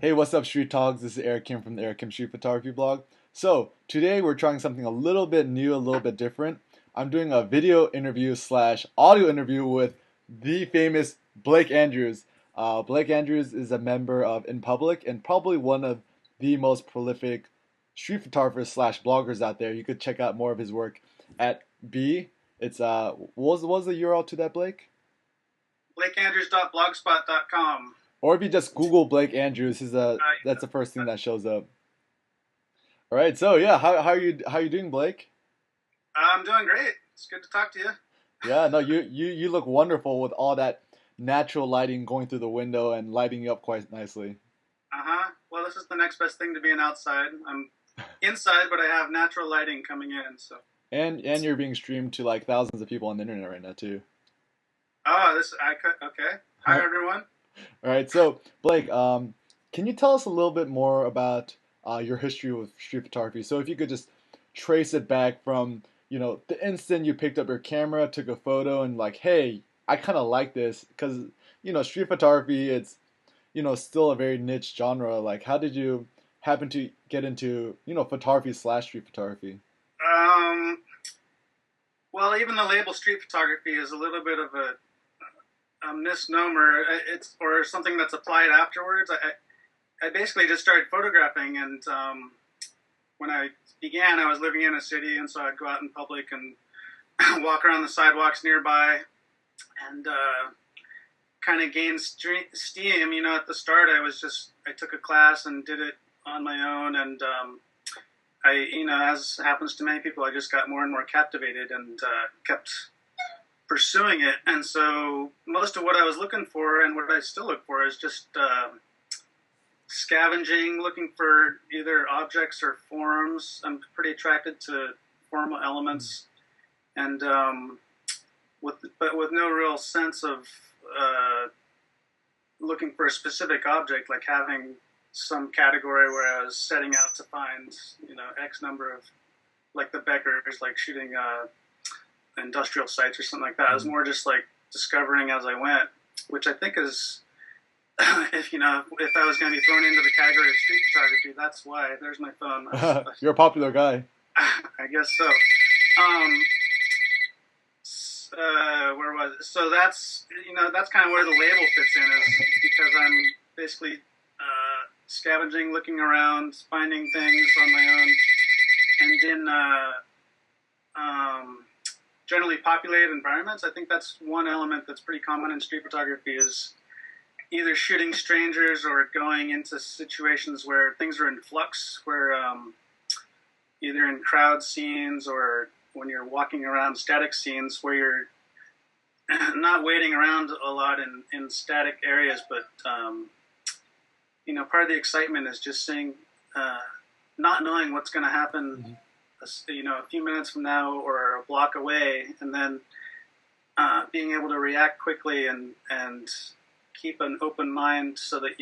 Hey, what's up, Street Talks? This is Eric Kim from the Eric Kim Street Photography blog. So, today we're trying something a little bit new, a little bit different. I'm doing a video interview slash audio interview with the famous Blake Andrews. Blake Andrews is a member of InPublic and probably one of the most prolific street photographers slash bloggers out there. You could check out more of his work at B. What was the URL to that, Blake? BlakeAndrews.blogspot.com. Or if you just Google Blake Andrews, that's the first thing that shows up. All right, so yeah, how you doing, Blake? I'm doing great. It's good to talk to you. Yeah, no, you look wonderful with all that natural lighting going through the window and lighting you up quite nicely. Uh-huh. Well, this is the next best thing to being outside. I'm inside, but I have natural lighting coming in, so. And you're being streamed to like thousands of people on the internet right now too. Oh, okay. Hi, everyone. All right, so Blake, can you tell us a little bit more about your history with street photography? So if you could just trace it back from, the instant you picked up your camera, took a photo, and like, hey, I kind of like this because, street photography, it's, still a very niche genre. Like, how did you happen to get into, photography slash street photography? Um, well, even the label street photography is a little bit of a misnomer. It's or something that's applied afterwards. I basically just started photographing, and when I began, I was living in a city, and so I'd go out in public and walk around the sidewalks nearby, and kind of gain steam. At the start, I took a class and did it on my own, and as happens to many people, I just got more and more captivated and kept pursuing it. And so most of what I was looking for and what I still look for is just scavenging, looking for either objects or forms. I'm pretty attracted to formal elements, and with no real sense of looking for a specific object, like having some category where I was setting out to find, X number of, like the Beckers, like shooting industrial sites or something like that. I was more just like discovering as I went, which I think is, if I was going to be thrown into the category of street photography, that's why. There's my phone. You're a popular guy. I guess so. Where was it? So that's kind of where the label fits in, is because I'm basically scavenging, looking around, finding things on my own, and in generally populated environments. I think that's one element that's pretty common in street photography, is either shooting strangers or going into situations where things are in flux, where either in crowd scenes or when you're walking around static scenes where you're not waiting around a lot in static areas, but part of the excitement is just seeing, not knowing what's going to happen, a few minutes from now or a block away, and then being able to react quickly and keep an open mind so that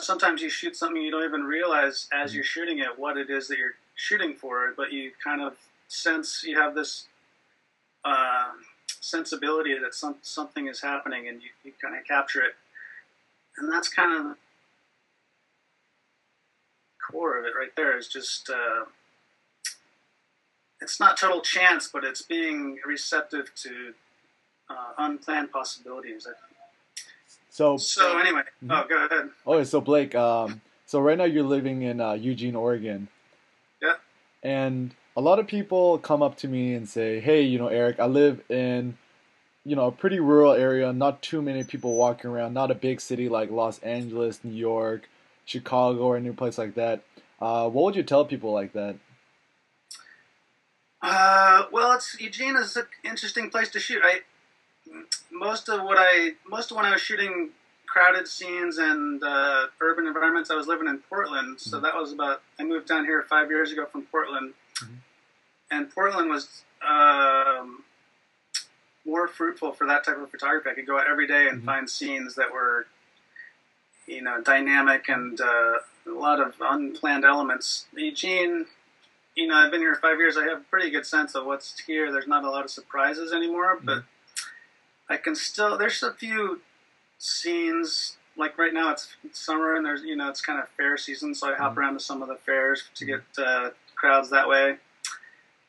sometimes you shoot something you don't even realize as you're shooting it what it is that you're shooting for, but you kind of sense, you have this sensibility that something is happening, and you kind of capture it. And that's kind of the core of it right there, is just, it's not total chance, but it's being receptive to unplanned possibilities. So anyway, go ahead. Okay, so Blake, so right now you're living in Eugene, Oregon. Yeah. And a lot of people come up to me and say, hey, Eric, I live in, a pretty rural area, not too many people walking around, not a big city like Los Angeles, New York, Chicago, or any place like that. What would you tell people like that? Well, Eugene is an interesting place to shoot. Most of when I was shooting crowded scenes and urban environments, I was living in Portland. So that was I moved down here 5 years ago from Portland. And Portland was more fruitful for that type of photography. I could go out every day and find scenes that were, dynamic and a lot of unplanned elements. Eugene, I've been here 5 years. I have a pretty good sense of what's here. There's not a lot of surprises anymore, but I can still, there's a few scenes like right now it's summer and there's it's kind of fair season, so I hop around to some of the fairs to get crowds that way.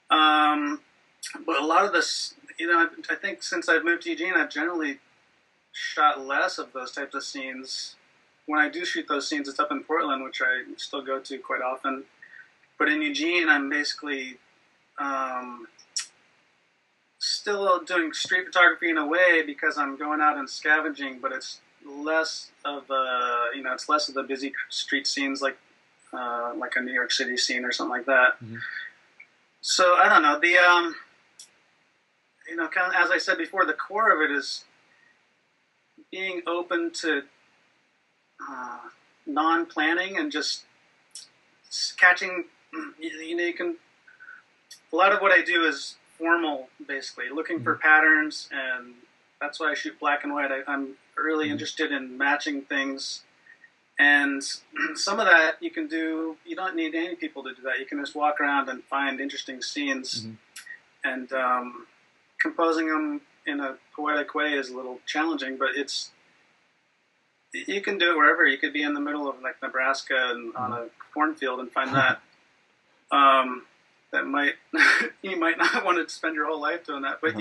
But a lot of this, I think since I've moved to Eugene, I've generally shot less of those types of scenes. When I do shoot those scenes, it's up in Portland, which I still go to quite often. But in Eugene, I'm basically still doing street photography in a way because I'm going out and scavenging, but it's less of it's less of the busy street scenes like a New York City scene or something like that. Mm-hmm. So I don't know. The kind of as I said before, the core of it is being open to non-planning and just catching. You can. A lot of what I do is formal, basically looking for patterns, and that's why I shoot black and white. I'm really interested in matching things, and some of that you can do. You don't need any people to do that. You can just walk around and find interesting scenes, and composing them in a poetic way is a little challenging, but you can do it wherever. You could be in the middle of like Nebraska and on a cornfield and find that. That might you might not want to spend your whole life doing that, but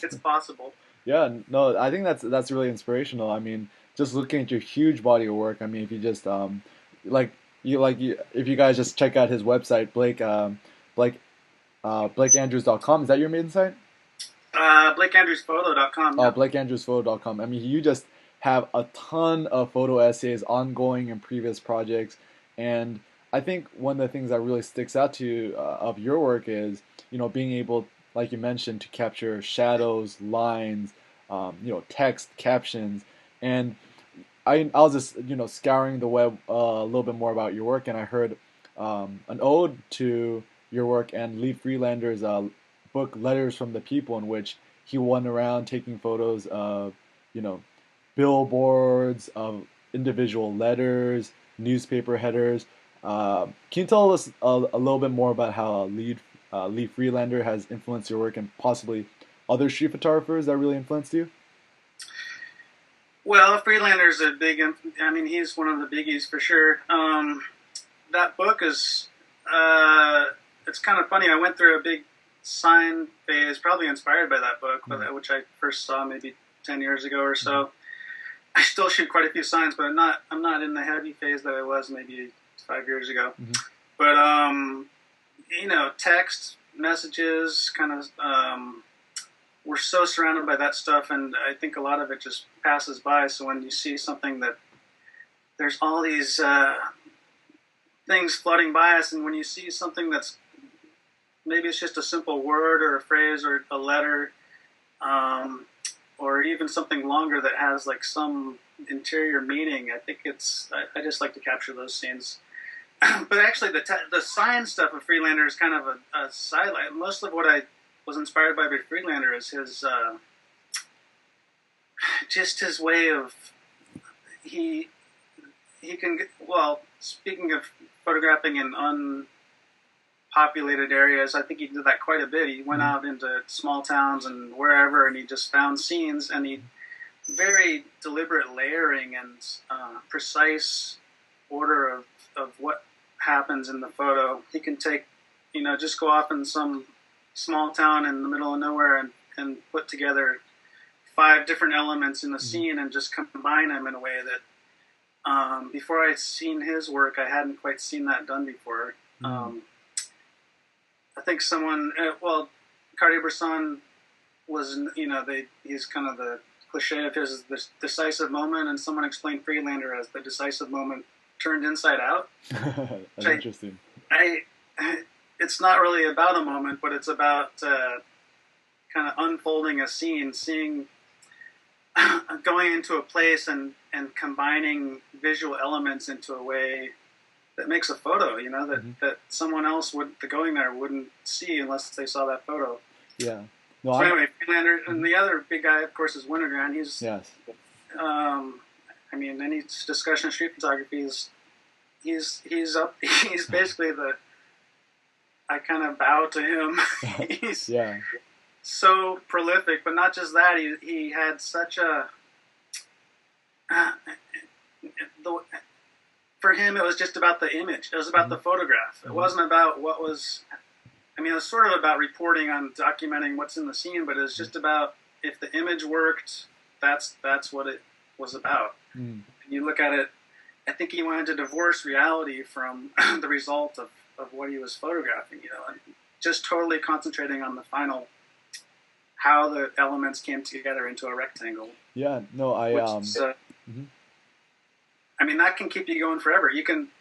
it's possible. Yeah, no, I think that's really inspirational. I mean, just looking at your huge body of work. I mean, if you just if you guys just check out his website, BlakeAndrews.com. Is that your main site? BlakeAndrewsPhoto.com. Oh, BlakeAndrewsPhoto.com. I mean, you just have a ton of photo essays ongoing in previous projects, and I think one of the things that really sticks out to you of your work is, being able, like you mentioned, to capture shadows, lines, text, captions, and I was just, scouring the web a little bit more about your work, and I heard an ode to your work and Lee Freelander's book Letters from the People, in which he went around taking photos of, billboards, of individual letters, newspaper headers. Can you tell us a little bit more about how Lee Freelander has influenced your work and possibly other street photographers that really influenced you? Well, Freelander's a big. I mean, he's one of the biggies for sure. That book is. It's kind of funny. I went through a big sign phase, probably inspired by that book, which I first saw maybe 10 years ago or so. I still shoot quite a few signs, but I'm not in the heavy phase that I was maybe 5 years ago. But text messages kind of we're so surrounded by that stuff, and I think a lot of it just passes by. So when you see something that there's all these things flooding by us, and when you see something that's maybe it's just a simple word or a phrase or a letter, or even something longer that has like some interior meaning, I think I just like to capture those scenes. But actually, the science stuff of Freelander is kind of a sidelight. Most of what I was inspired by Freelander is his just his way of he can speaking of photographing in unpopulated areas, I think he did that quite a bit. He went out into small towns and wherever, and he just found scenes, and he very deliberate layering and precise order of what happens in the photo. He can take, just go off in some small town in the middle of nowhere and put together 5 different elements in the scene and just combine them in a way that before I'd seen his work, I hadn't quite seen that done before. I think someone, Cartier-Bresson was, he's kind of the cliche of his this decisive moment, and someone explained Freelander as the decisive moment turned inside out. That's interesting. It's not really about a moment, but it's about kind of unfolding a scene, going into a place and combining visual elements into a way that makes a photo, that someone else going there wouldn't see unless they saw that photo. Yeah. No, so anyway, Freelander, and the other big guy, of course, is Wintergrand. He's any discussion of street photography is he's basically I kind of bow to him. He's so prolific, but not just that. He had such a for him, it was just about the image. It was about the photograph. It wasn't about what was. I mean, it was sort of about reporting on documenting what's in the scene, but it was just about if the image worked. That's what it was about. You look at it. I think he wanted to divorce reality from the result of what he was photographing. And just totally concentrating on the final, how the elements came together into a rectangle. Yeah. No, I I mean, that can keep you going forever. You can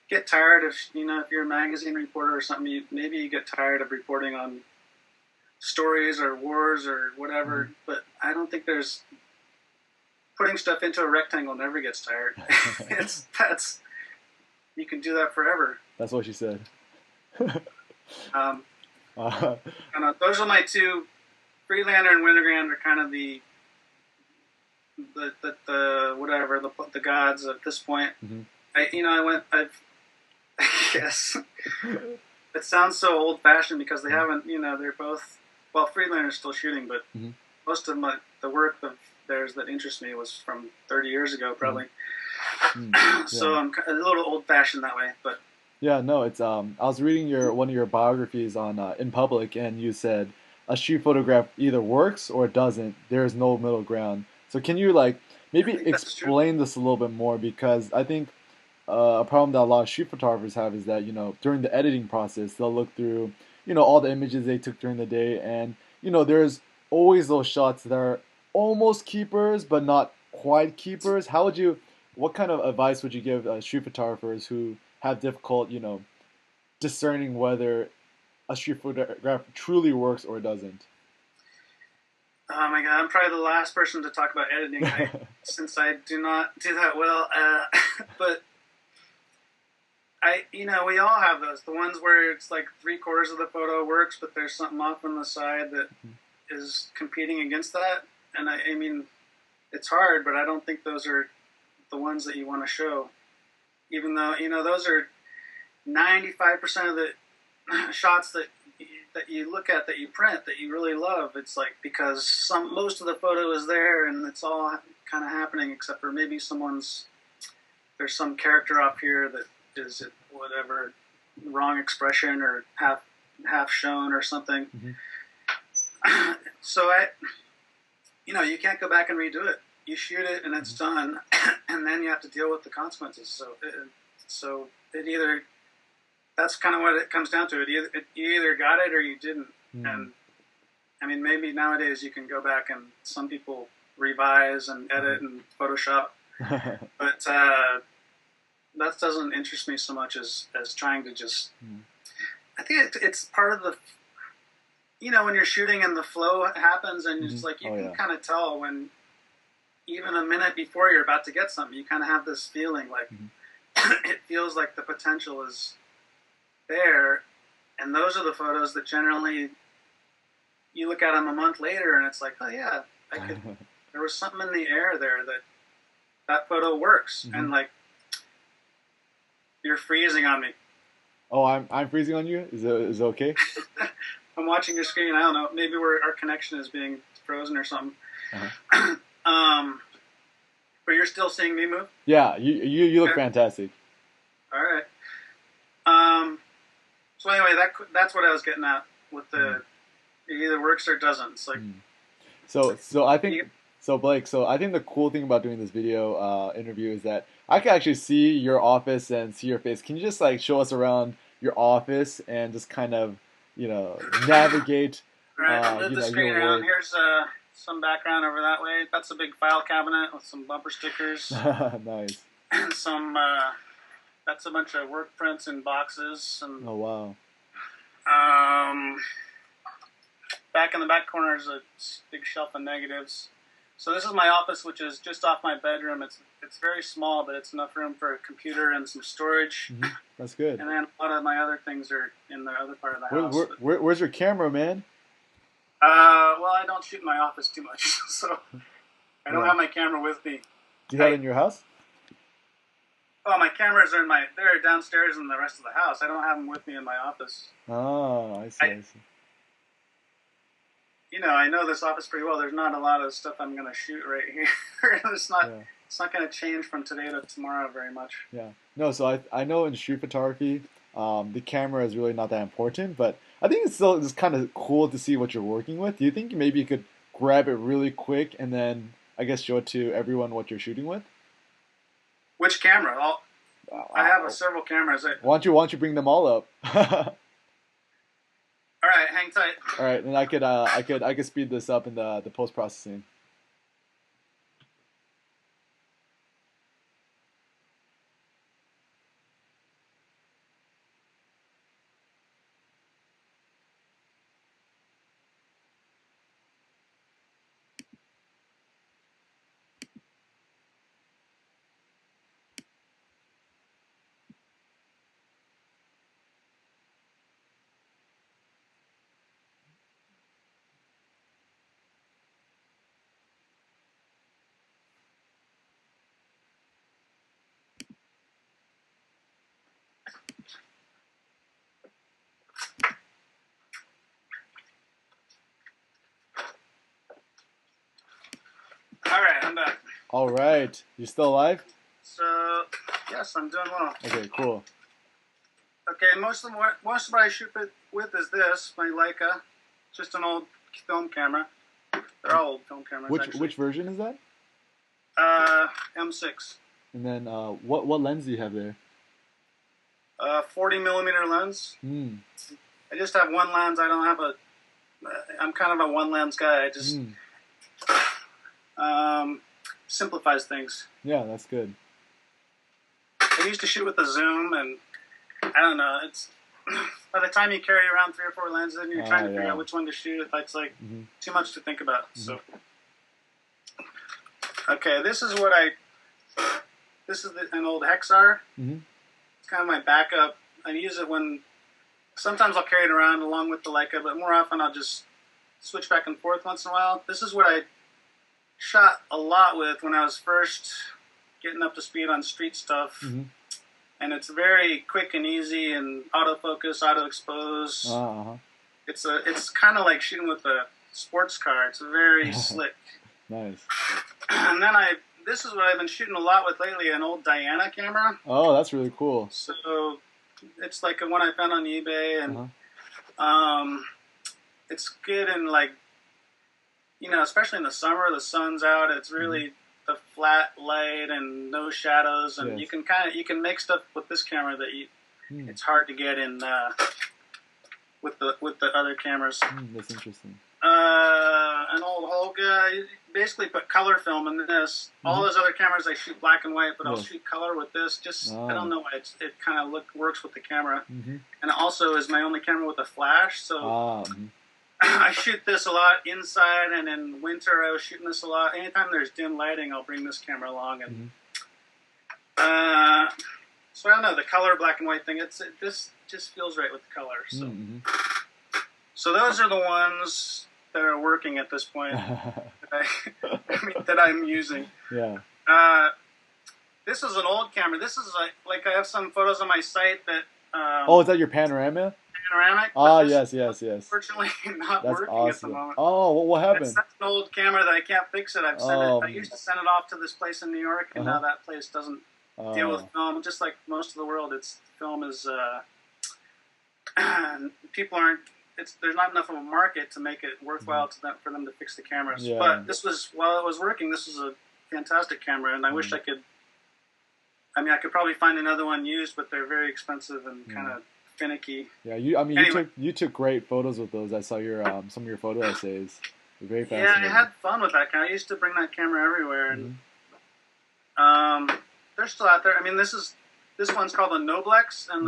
get tired of, if you're a magazine reporter or something, maybe you get tired of reporting on stories or wars or whatever, but I don't think putting stuff into a rectangle never gets tired. You can do that forever. That's what she said. Those are my two. Freelander and Wintergrand are kind of the whatever the gods at this point. Yes. It sounds so old fashioned because they haven't. They're both. Well, Freelander's still shooting, but most of the work of theirs that interests me was from 30 years ago, probably. So I'm a little old fashioned that way, but. Yeah, no, it's I was reading one of your biographies on InPublic, and you said a street photograph either works or it doesn't. There is no middle ground. So can you maybe explain this a little bit more, because I think a problem that a lot of street photographers have is that during the editing process they'll look through all the images they took during the day, and there's always those shots that are almost keepers but not quite keepers. What kind of advice would you give street photographers who have difficult, discerning whether a street photograph truly works or doesn't? Oh my God, I'm probably the last person to talk about editing since I do not do that well. But we all have those. The ones where it's like 3/4 of the photo works, but there's something off on the side that is competing against that. And I mean, it's hard, but I don't think those are the ones that you want to show. Even though, those are 95% of the shots that you look at, that you print, that you really love. It's like, because most of the photo is there and it's all kind of happening, except for maybe there's some character up here that is whatever, wrong expression or half shown or something. So you can't go back and redo it. You shoot it and it's done, and then you have to deal with the consequences. So that's kind of what it comes down to. You either got it or you didn't. And I mean, maybe nowadays you can go back and some people revise and edit and Photoshop, but that doesn't interest me so much as trying to just. I think it's part of the. When you're shooting and the flow happens, and it's like you can kind of tell when. Even a minute before you're about to get something, you kind of have this feeling like it feels like the potential is there, and those are the photos that generally you look at them a month later, and it's like, oh yeah, there was something in the air there that photo works, and like you're freezing on me. Oh, I'm freezing on you? Is it okay? I'm watching your screen. I don't know. Maybe our connection is being frozen or something. But you're still seeing me move? Yeah, you look fantastic. All right. So anyway, that's what I was getting at with the it either works or it doesn't. It's like so I think Blake. So I think the cool thing about doing this video interview is that I can actually see your office and see your face. Can you just show us around your office and just kind of navigate? All right, I'll move the screen around. Here's some background over that way. That's a big file cabinet with some bumper stickers. Nice. And some. That's a bunch of work prints in boxes. And, oh wow. Back in the back corner is a big shelf of negatives. So this is my office, which is just off my bedroom. It's very small, but it's enough room for a computer and some storage. That's good. And then a lot of my other things are in the other part of the house. Where's your camera, man? Well, I don't shoot in my office too much, so I don't have my camera with me. Do you have it in your house? Oh, my cameras are they're downstairs in the rest of the house. I don't have them with me in my office. Oh, I see. I know this office pretty well. There's not a lot of stuff I'm going to shoot right here. It's not. Yeah. it's not going to change from today to tomorrow very much. Yeah. No, so I know in street photography, the camera is really not that important, but I think it's still just kind of cool to see what you're working with. Do you think maybe you could grab it really quick and then I guess show it to everyone what you're shooting with? Which camera? I have several cameras. Why don't you bring them all up? All right, hang tight. All right, and I could speed this up in the post processing. All right, I'm back. All right, you still alive? So, yes, I'm doing well. Okay, cool. Okay, most of what I shoot with is this, my Leica, just an old film camera. They're all old film cameras. Which version is that? M6. And then what lens do you have there? 40 millimeter lens. I just have one lens. I don't have a. I'm kind of a one lens guy. I just simplifies things. Yeah, that's good. I used to shoot with a zoom, and I don't know. It's by the time you carry around 3 or 4 lenses, and you're trying to figure out which one to shoot. It's like too much to think about. So, okay, this is what I. This is an old Hexar. It's kind of my backup. I use it when. Sometimes I'll carry it around along with the Leica, but more often I'll just switch back and forth once in a while. This is what I shot a lot with when I was first getting up to speed on street stuff. And it's very quick and easy and autofocus, auto expose. It's kind of like shooting with a sports car. It's very slick. Nice. And then this is what I've been shooting a lot with lately, an old Diana camera. Oh, that's really cool. So it's like one I found on eBay, and it's good in like, especially in the summer, the sun's out. It's really the flat light and no shadows, and you can make stuff with this camera that it's hard to get in with the other cameras. That's interesting. An old Holga. You basically put color film in this. All those other cameras I shoot black and white, but I'll shoot color with this. Just I don't know why it kind of works with the camera, and it also is my only camera with a flash. So I shoot this a lot inside, and in winter I was shooting this a lot. Anytime there's dim lighting, I'll bring this camera along, and so I don't know, the color black and white thing. This just feels right with the color. So so those are the ones that are working at this point that I'm using. Yeah. This is an old camera. This is like I have some photos on my site that. Oh, is that your panoramic? Panoramic. Yes. Unfortunately, not That's working awesome. at the moment. Oh, what happened? That's an old camera that I can't fix it. I used to send it off to this place in New York, and now that place doesn't deal with film. Just like most of the world, film is people aren't. There's not enough of a market to make it worthwhile for them to fix the cameras. Yeah. But while it was working, this was a fantastic camera, and I wish I could. I mean, I could probably find another one used, but they're very expensive and kind of finicky. Yeah, you took great photos with those. I saw your some of your photo essays. They're very fascinating. Yeah, I had fun with that camera. I used to bring that camera everywhere, and they're still out there. I mean, this one's called a Noblex, and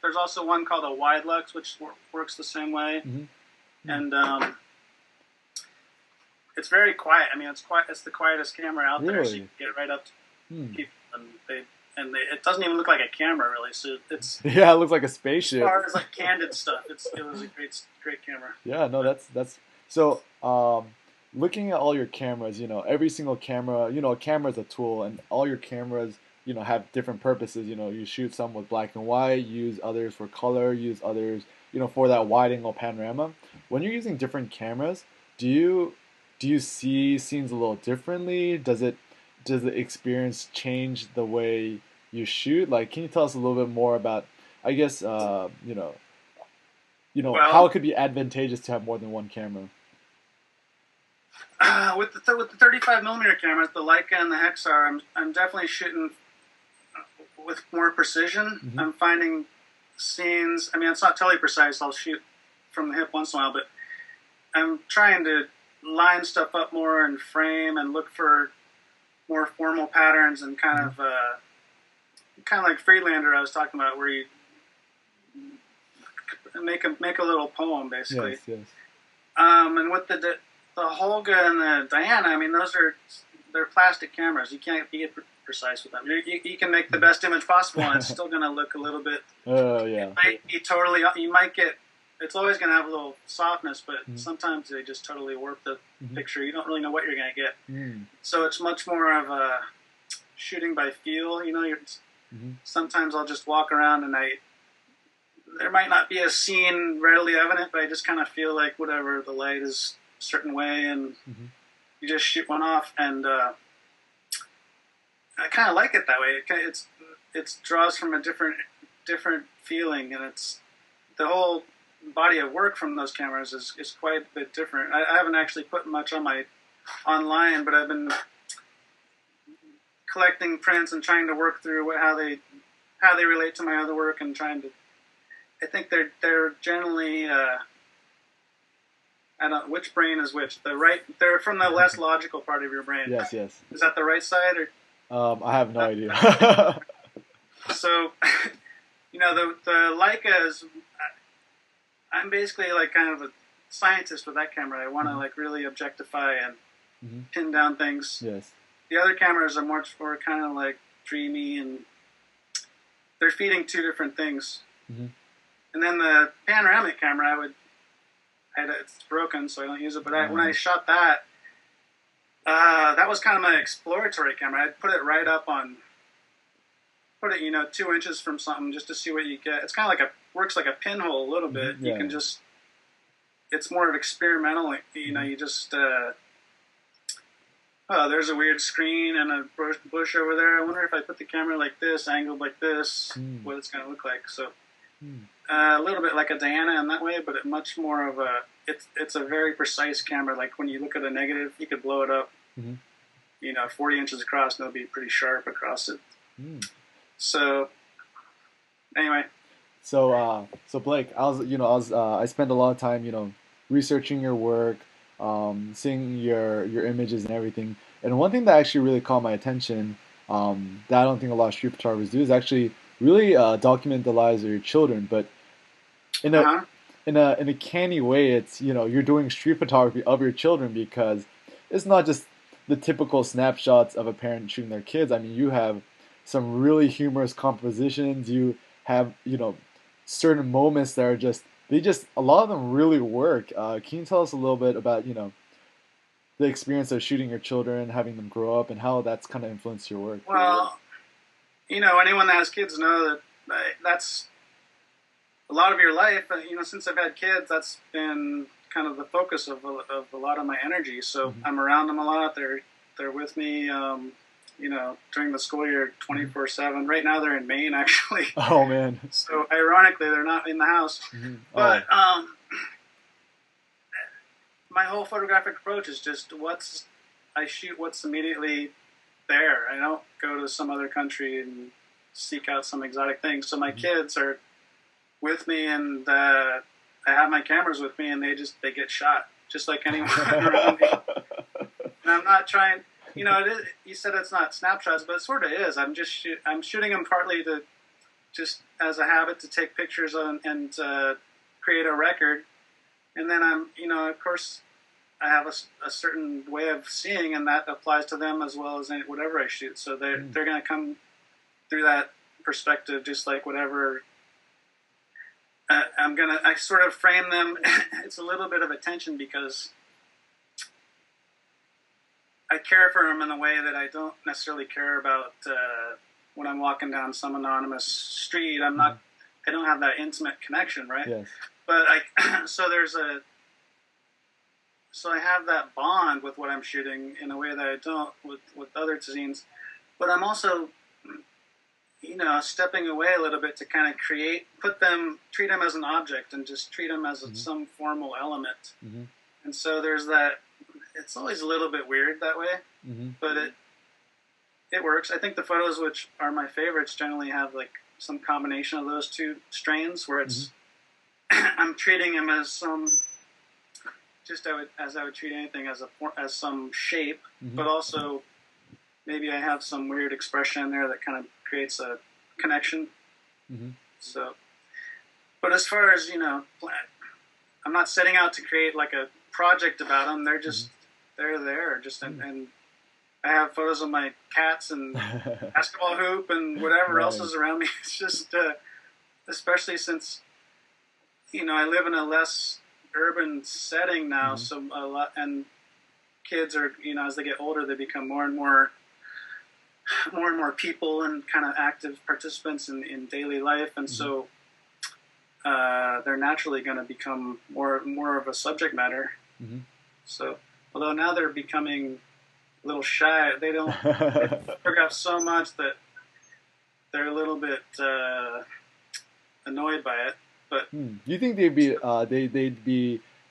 there's also one called a Widelux, which works the same way, and it's very quiet. I mean, it's the quietest camera out there, so you can get right up to people, and it doesn't even look like a camera really. So it's it looks like a spaceship. As far as like candid stuff, it was a great camera. Yeah, no, that's so. Looking at all your cameras, every single camera, a camera is a tool, and all your cameras, have different purposes. You shoot some with black and white, use others for color, use others, for that wide angle panorama. When you're using different cameras, do you see scenes a little differently? Does it, does the experience change the way you shoot? Like, can you tell us a little bit more about, I guess, how Well, it could be advantageous to have more than one camera? with the 35 millimeter cameras, the Leica and the Hexar, I'm definitely shooting with more precision. Mm-hmm. I'm finding scenes. I mean, it's not totally precise. I'll shoot from the hip once in a while, but I'm trying to line stuff up more and frame and look for more formal patterns and kind of like Freelander I was talking about, where you make a little poem basically. Yes, yes. And with the Holga and the Diana, I mean, they're plastic cameras. You can't be precise with them. You can make the best image possible, and it's still going to look a little bit. Oh yeah. You might get. It's always going to have a little softness, but sometimes they just totally warp the picture. You don't really know what you're going to get. So it's much more of a shooting by feel. You know, sometimes I'll just walk around and there might not be a scene readily evident, but I just kind of feel like whatever, the light is a certain way, and you just shoot one off. And I kind of like it that way. It draws from a different feeling, and it's the whole body of work from those cameras is quite a bit different. I haven't actually put much on online, but I've been collecting prints and trying to work through how they relate to my other work, and trying to. I think they're generally. I don't know which brain is which. They're from the less logical part of your brain. Yes, yes. Is that the right side or? I have no idea. So, the Leica is. I'm basically like kind of a scientist with that camera. I want to like really objectify and pin down things. Yes. The other cameras are much more kind of like dreamy, and they're feeding two different things. And then the panoramic camera, it's broken, so I don't use it. But when I shot that, that was kind of my exploratory camera. I'd put it right up on, 2 inches from something just to see what you get. It's kind of works like a pinhole a little bit. Yeah. You can just, it's more of experimental. You just, there's a weird screen and a bush over there. I wonder if I put the camera like this, angled like this, what it's going to look like. So a little bit like a Diana in that way, but much more of it's a very precise camera. Like when you look at a negative, you could blow it up, 40 inches across, and it'll be pretty sharp across it. So anyway. So Blake, I spent a lot of time, researching your work, seeing your images and everything. And one thing that actually really caught my attention, that I don't think a lot of street photographers do, is actually really document the lives of your children. But in a canny way, it's you're doing street photography of your children, because it's not just the typical snapshots of a parent shooting their kids. I mean, you have some really humorous compositions. You have certain moments that are a lot of them really work. Can you tell us a little bit about the experience of shooting your children, having them grow up, and how that's kind of influenced your work? Well, anyone that has kids know that that's a lot of your life. Since I've had kids, that's been kind of the focus of a lot of my energy. So I'm around them a lot. They're with me. During the school year, 24/7. Right now, they're in Maine, actually. Oh man! So ironically, they're not in the house. But my whole photographic approach is just I shoot what's immediately there. I don't go to some other country and seek out some exotic thing. So my kids are with me, and I have my cameras with me, and they get shot just like anyone around me. And I'm not trying. It is, you said it's not snapshots, but it sort of is. I'm shooting them partly to just as a habit to take pictures and create a record, and then of course, I have a certain way of seeing, and that applies to them as well as whatever I shoot. So they're going to come through that perspective, just like whatever. I sort of frame them. It's a little bit of a tension because I care for them in a way that I don't necessarily care about when I'm walking down some anonymous street. I don't have that intimate connection, right? Yes. But so there's so I have that bond with what I'm shooting in a way that I don't with other scenes. But I'm also, stepping away a little bit to kind of treat them as an object, and just treat them as some formal element. And so there's that. It's always a little bit weird that way, but it works. I think the photos which are my favorites generally have like some combination of those two strains, where it's I'm treating them as as I would treat anything as some shape, but also maybe I have some weird expression in there that kind of creates a connection. So, but as far as I'm not setting out to create like a project about them. They're just they're there. And I have photos of my cats and basketball hoop and whatever else is around me. It's just especially since I live in a less urban setting now, so a lot, and kids are as they get older, they become more and more people and kind of active participants in daily life, and so they're naturally going to become more of a subject matter. So although now they're becoming a little shy, they photograph so much that they're a little bit annoyed by it. But you think they'd be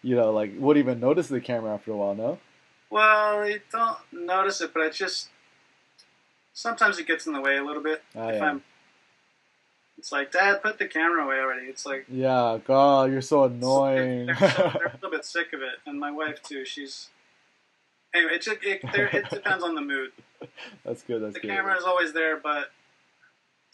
like wouldn't even notice the camera after a while? No. Well, they don't notice it, but it's just sometimes it gets in the way a little bit. It's like, Dad, put the camera away already. It's like, yeah, God, you're so annoying. They're a little bit sick of it, and my wife too. Anyway. It depends on the mood. That's good. The camera is always there, but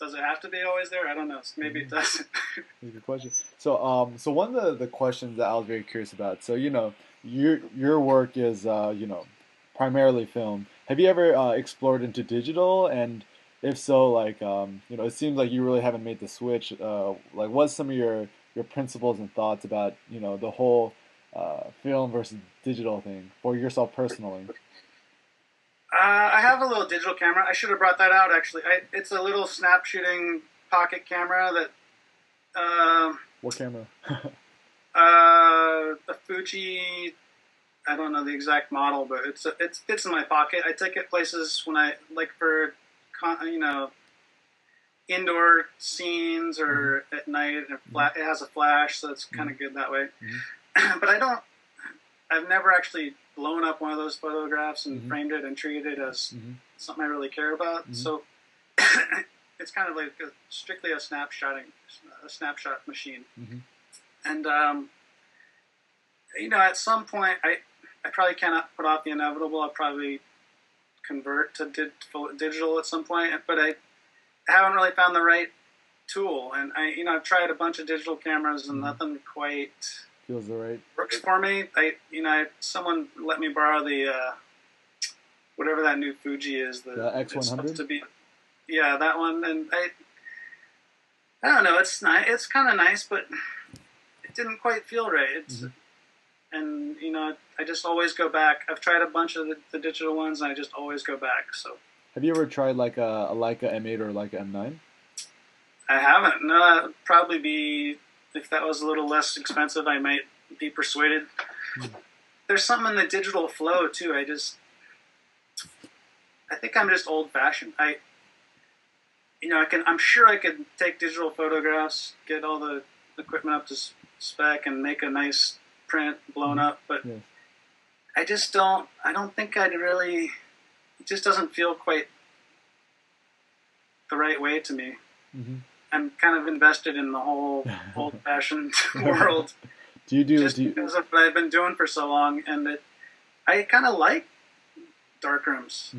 does it have to be always there? I don't know. Maybe it doesn't. That's a good question. So, so one of the questions that I was very curious about. So, your work is primarily film. Have you ever explored into digital? And if so, like it seems like you really haven't made the switch. Like, what's some of your principles and thoughts about the whole film versus digital thing for yourself personally? I have a little digital camera. I should have brought that out, actually. It's a little snap shooting pocket camera that... what camera? A Fuji... I don't know the exact model, but it fits in my pocket. I take it places when I... Like for, indoor scenes or at night. It has a flash, so it's kind of good that way. But I've never actually blown up one of those photographs and framed it and treated it as something I really care about. So it's kind of like strictly a snapshot machine. And at some point, I probably cannot put off the inevitable. I'll probably convert to digital at some point, but I haven't really found the right tool. And I've tried a bunch of digital cameras and nothing quite feels right. Works for me. Someone let me borrow the whatever that new Fuji is. The X100. Yeah, that one. And I don't know. It's nice. It's kind of nice, but it didn't quite feel right. And I just always go back. I've tried a bunch of the digital ones, and I just always go back. So. Have you ever tried like a Leica M8 or Leica M9? I haven't. No, it'd probably be. If that was a little less expensive, I might be persuaded. There's something in the digital flow too. I think I'm just old-fashioned. I'm sure I could take digital photographs, get all the equipment up to spec, and make a nice print blown up. But I just don't. I don't think I'd really. It just doesn't feel quite the right way to me. I'm kind of invested in the whole old-fashioned world. Because of what I've been doing for so long, and I kind of like darkrooms.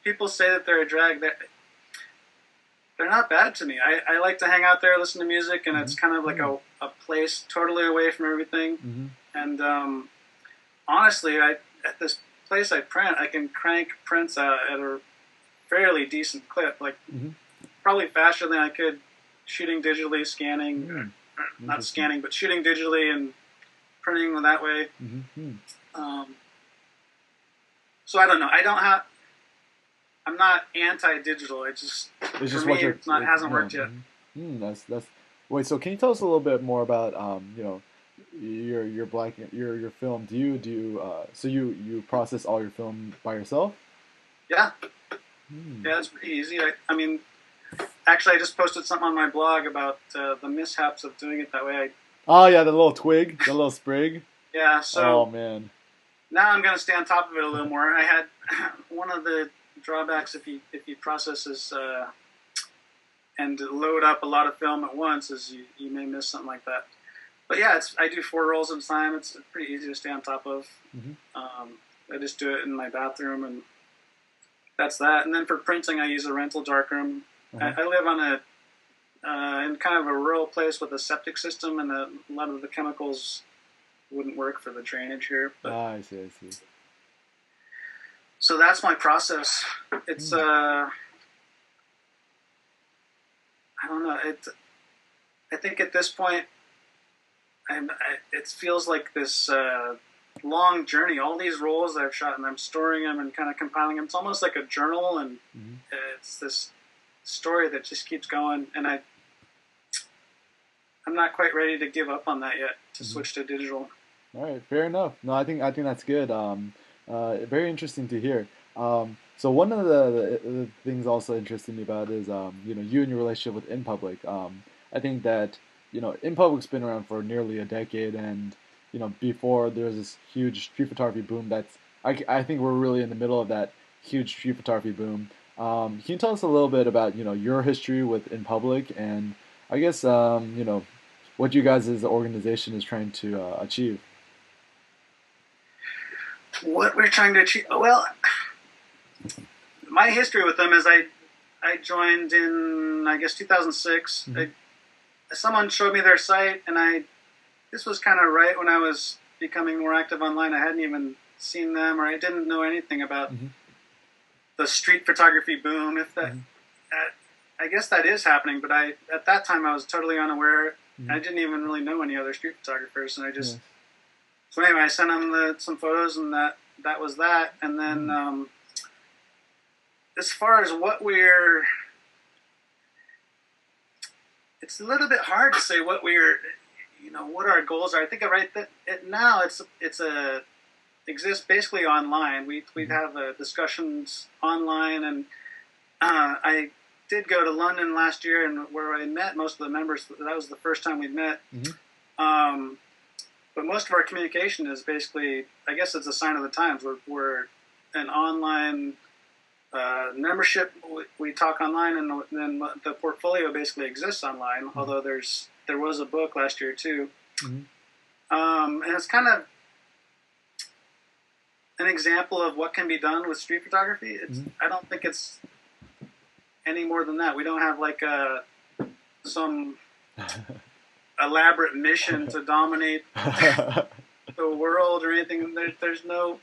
People say that they're a drag. They're not bad to me. I like to hang out there, listen to music, and it's kind of like a place totally away from everything. And honestly, at this place I print, I can crank prints out at a fairly decent clip, like probably faster than I could shooting digitally, scanning, not scanning, but shooting digitally and printing that way. So I don't know. I'm not anti-digital. It just hasn't worked yet. That's. Wait. So can you tell us a little bit more about your black your film. So you process all your film by yourself? Yeah, Hmm. yeah, it's pretty easy. I mean, actually, I just posted something on my blog about the mishaps of doing it that way. Oh yeah, the little twig, the little sprig. Yeah, Oh so man. now I'm going to stay on top of it a little more. I had one of the drawbacks if you process this and load up a lot of film at once is you may miss something like that. But yeah, I do 4 rolls at a time. It's pretty easy to stay on top of. Hmm. I just do it in my bathroom, and that's that. And then for printing, I use a rental darkroom. Uh-huh. I live on in kind of a rural place with a septic system, and a lot of the chemicals wouldn't work for the drainage here. But Ah, I see, I see. so that's my process. It's Hmm. I don't know. I think at this point, it feels like this long journey. All these rolls that I've shot, and I'm storing them and kind of compiling them. It's almost like a journal, and Hmm. it's this story that just keeps going. And I'm not quite ready to give up on that yet to Hmm. switch to digital. All right, fair enough. No, I think that's good. Very interesting to hear. So one of the things also interesting me about is you and your relationship with InPublic. I think that InPublic's been around for nearly a decade, and before there was this huge street photography boom. I think we're really in the middle of that huge street photography boom. Can you tell us a little bit about your history with InPublic and I guess what you guys as an organization is trying to achieve? What we're trying to achieve? Well, my history with them is I joined in I guess 2006. Hmm. Someone showed me their site, and this was kind of right when I was becoming more active online. I hadn't even seen them, or I didn't know anything about Hmm. the street photography boom. If that, Hmm. I guess that is happening, but at that time I was totally unaware. Hmm. I didn't even really know any other street photographers, and I just Yes. so anyway I sent them some photos, and that was that. And then Mm. as far as it's a little bit hard to say what our goals are. I think I write that now it's a exists basically online. We Hmm. have discussions online, and I did go to London last year, and where I met most of the members. That was the first time we'd met. Hmm. Um, but most of our communication is basically, I guess, it's a sign of the times. We're an online membership. We talk online, and then the portfolio basically exists online. Hmm. Although there was a book last year too, Hmm. and it's kind of an example of what can be done with street photography. Hmm. I don't think it's any more than that. We don't have like some elaborate mission to dominate the world or anything. There's no.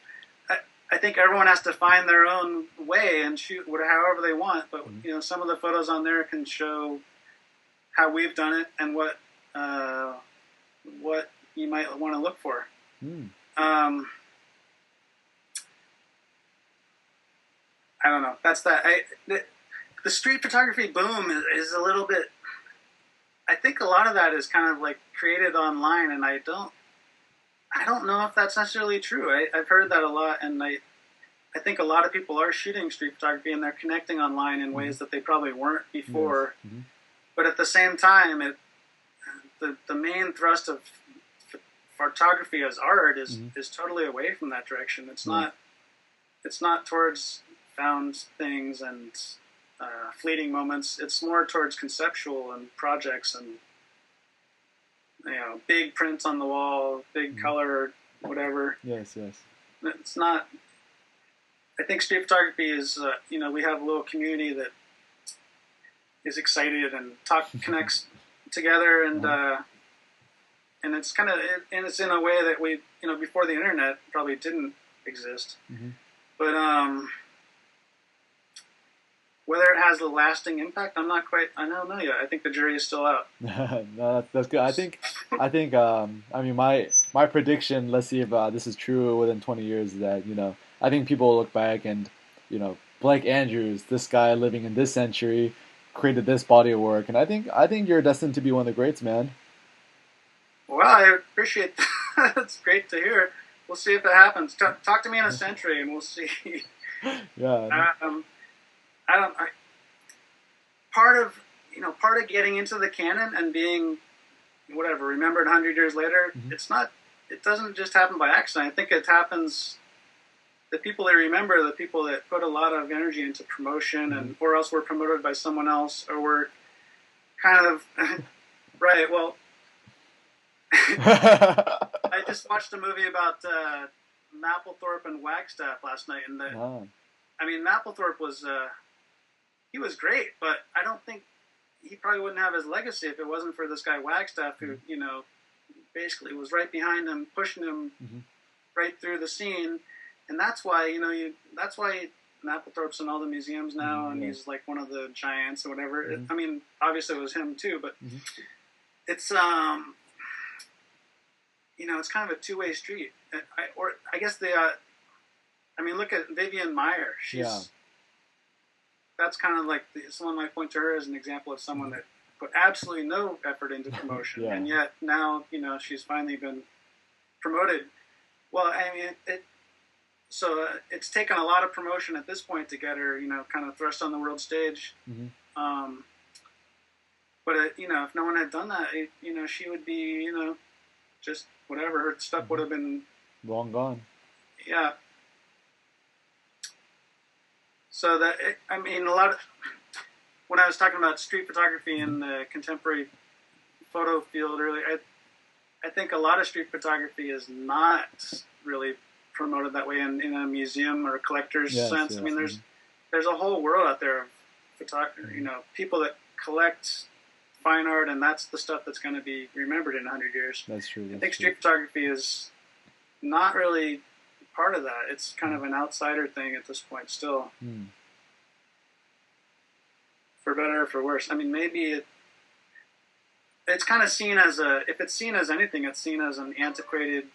I think everyone has to find their own way and shoot however they want. But some of the photos on there can show how we've done it and what you might want to look for. Mm. I don't know. That's that. The street photography boom is a little bit. I think a lot of that is kind of like created online, and I don't know if that's necessarily true. I've heard that a lot, and I think a lot of people are shooting street photography and they're connecting online in ways that they probably weren't before. Yes. Hmm. But at the same time, the main thrust of photography as art is totally away from that direction. It's not towards found things and fleeting moments. It's more towards conceptual and projects and big prints on the wall, big color, whatever. Yes, yes. It's not. I think street photography is. We have a little community that is excited and connects together, and it's kind of and it's in a way that we before the internet probably didn't exist. Hmm. But whether it has a lasting impact, I don't know yet. I think the jury is still out. No, that's good. I think. I mean, my prediction. Let's see if this is true within 20 years. Is that I think people will look back and Blake Andrews, this guy living in this century, created this body of work, and I think you're destined to be one of the greats, man. Well, I appreciate that. It's great to hear. We'll see if it happens. Talk to me in a century, and we'll see. Yeah. I don't. Part of getting into the canon and being whatever remembered 100 years later. Mm-hmm. It's not. It doesn't just happen by accident. I think it happens. The people they remember are the people that put a lot of energy into promotion, and or else were promoted by someone else, or were kind of right. Well, I just watched a movie about Mapplethorpe and Wagstaff last night, and I mean Mapplethorpe was he was great, but I don't think he probably wouldn't have his legacy if it wasn't for this guy Wagstaff, who basically was right behind him, pushing him right through the scene. And that's why, that's why Mapplethorpe's in all the museums now, and he's like one of the giants or whatever. I mean, obviously it was him too, but it's, it's kind of a two-way street. I guess look at Vivian Maier. That's kind of like, someone might point to her as an example of someone that put absolutely no effort into promotion, and yet now, she's finally been promoted. Well, I mean, So it's taken a lot of promotion at this point to get her, kind of thrust on the world stage. But if no one had done that, she would be, just whatever. Her stuff would have been long gone. Yeah. So a lot of when I was talking about street photography in the contemporary photo field earlier, I think a lot of street photography is not really promoted that way in a museum or a collector's sense. I mean, there's a whole world out there of people that collect fine art, and that's the stuff that's going to be remembered in 100 years. That's true. I think street photography is not really part of that. It's kind of an outsider thing at this point still. For better or for worse. I mean, maybe it's kind of seen as if it's seen as anything, it's seen as an antiquated,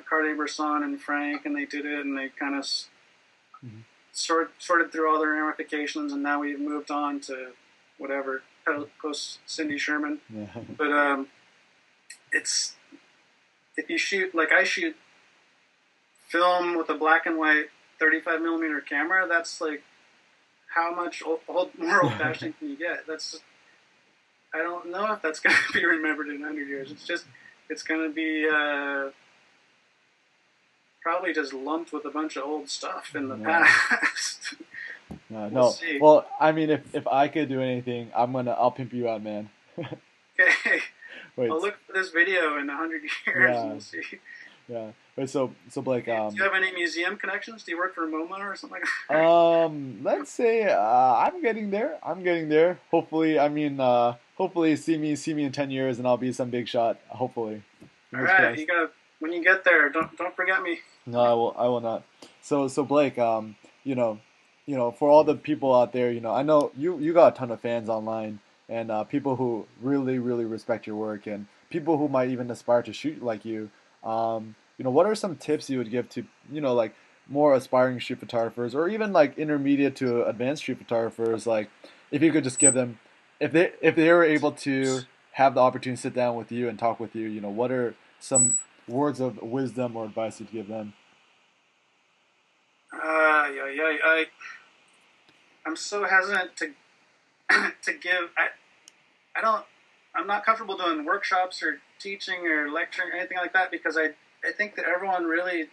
Cartier-Bresson and Frank, and they did it, and they kind of sorted through all their ramifications, and now we've moved on to whatever, post Cindy Sherman. But it's, if you shoot, like I shoot film with a black and white 35 millimeter camera, that's like, how much more old-fashioned can you get? I don't know if that's going to be remembered in 100 years. It's going to be probably just lumped with a bunch of old stuff in the past. No. Well, I mean, if I could do anything, I'll pimp you out, man. Okay. I'll look for this video in 100 years and we'll see. Yeah. Wait, so Blake, do you have any museum connections? Do you work for MoMA or something like that? Let's say I'm getting there. Hopefully, hopefully see me in 10 years and I'll be some big shot. Hopefully. All right, when you get there, don't forget me. No, I will not. So Blake, for all the people out there, I know you got a ton of fans online and people who really, really respect your work and people who might even aspire to shoot like you. What are some tips you would give to, like more aspiring street photographers or even like intermediate to advanced street photographers? Like if you could just give them, if they were able to have the opportunity to sit down with you and talk with you, what are some words of wisdom or advice you'd give them? I'm so hesitant to give. I'm not comfortable doing workshops or teaching or lecturing or anything like that because I think that everyone really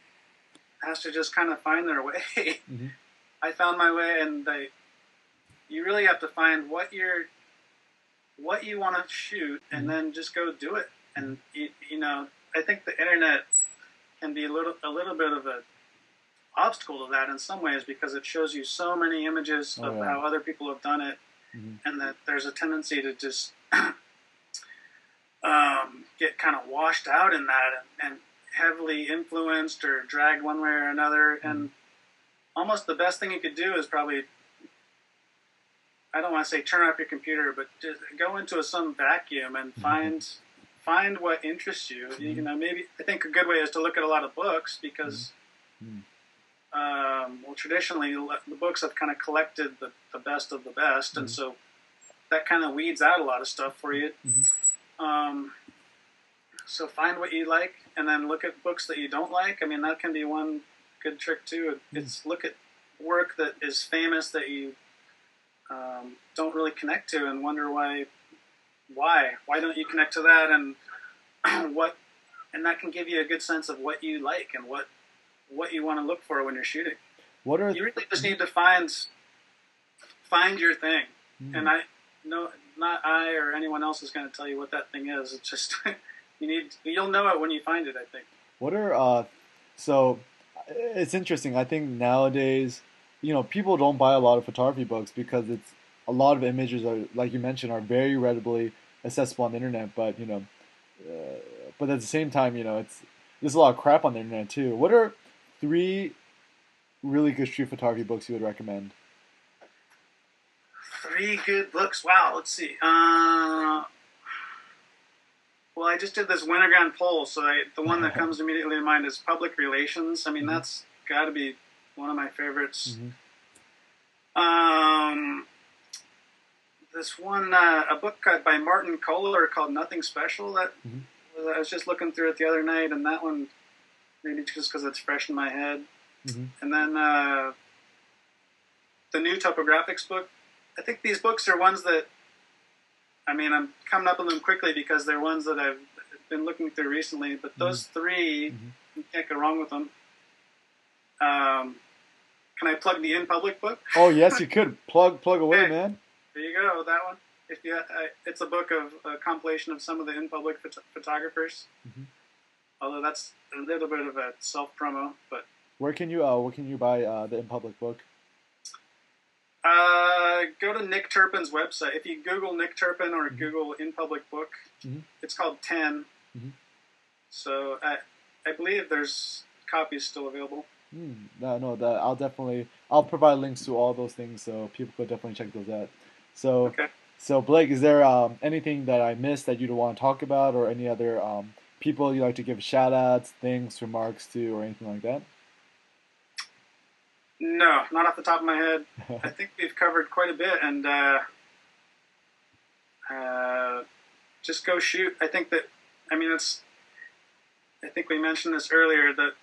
has to just kind of find their way. I found my way, and you really have to find what you want to shoot, and then just go do it. And I think the internet can be a little bit of a obstacle to that in some ways because it shows you so many images of how other people have done it, and that there's a tendency to just get kind of washed out in that and heavily influenced or dragged one way or another. And almost the best thing you could do is probably, I don't want to say turn off your computer, but just go into some vacuum and find what interests you. Maybe I think a good way is to look at a lot of books because, traditionally the books have kind of collected the best of the best, and so that kind of weeds out a lot of stuff for you. So find what you like, and then look at books that you don't like. I mean, that can be one good trick too. It's look at work that is famous that you don't really connect to, and wonder why. Why don't you connect to that, and what? And that can give you a good sense of what you like and what you want to look for when you're shooting. What are You really just need to find your thing, and I no, not I or anyone else is going to tell you what that thing is. It's just you'll know it when you find it. I think. what are so it's interesting. I think nowadays, people don't buy a lot of photography books because it's a lot of images are, like you mentioned, are very readily accessible on the internet. But at the same time, there's a lot of crap on the internet too. What are three really good street photography books you would recommend? 3 good books. Wow. Let's see. Well, I just did this Winterground poll, so the one that comes immediately to mind is Public Relations. I mean, that's got to be one of my favorites. This one, a book by Martin Kohler called Nothing Special. That I was just looking through it the other night, and that one, maybe just because it's fresh in my head. And then the new Topographics book. I think these books are ones that, I mean, I'm coming up with them quickly because they're ones that I've been looking through recently. But those 3, you can't go wrong with them. Can I plug the InPublic book? Oh yes, you could plug away, man. There you go, that one. It's a book of a compilation of some of the InPublic photographers. Although that's a little bit of a self promo, but where can you buy the InPublic book? Go to Nick Turpin's website. If you Google Nick Turpin or Google InPublic book, it's called 10. So I believe there's copies still available. I'll provide links to all those things so people could definitely check those out. So Blake, is there anything that I missed that you'd want to talk about, or any other people you like to give shout outs, things, remarks to, or anything like that? No, not off the top of my head. I think we've covered quite a bit, and just go shoot. I think we mentioned this earlier, that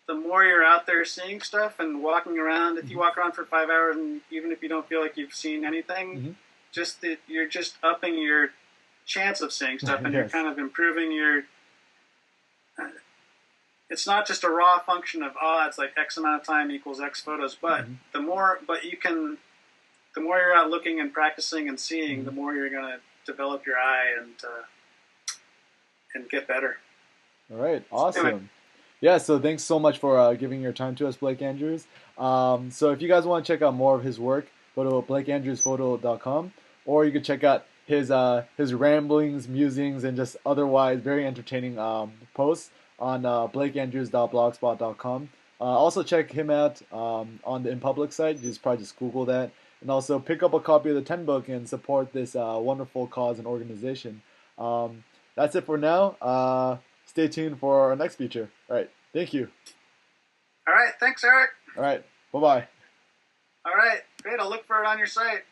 the more you're out there seeing stuff and walking around, if you walk around for 5 hours, and even if you don't feel like you've seen anything, you're just upping your chance of seeing stuff, and you're kind of improving your. It's not just a raw function of it's like X amount of time equals X photos, but the more you're out looking and practicing and seeing, the more you're going to develop your eye and get better. All right, awesome. Yeah, so thanks so much for giving your time to us, Blake Andrews. So if you guys want to check out more of his work, go to blakeandrewsphoto.com, or you can check out his ramblings, musings, and just otherwise very entertaining posts on blakeandrews.blogspot.com. Also check him out on the InPublic site. You just probably just Google that. And also pick up a copy of the 10 book and support this wonderful cause and organization. That's it for now. Stay tuned for our next feature. All right. Thank you. All right. Thanks, Eric. All right. Bye-bye. All right. Great. I'll look for it on your site.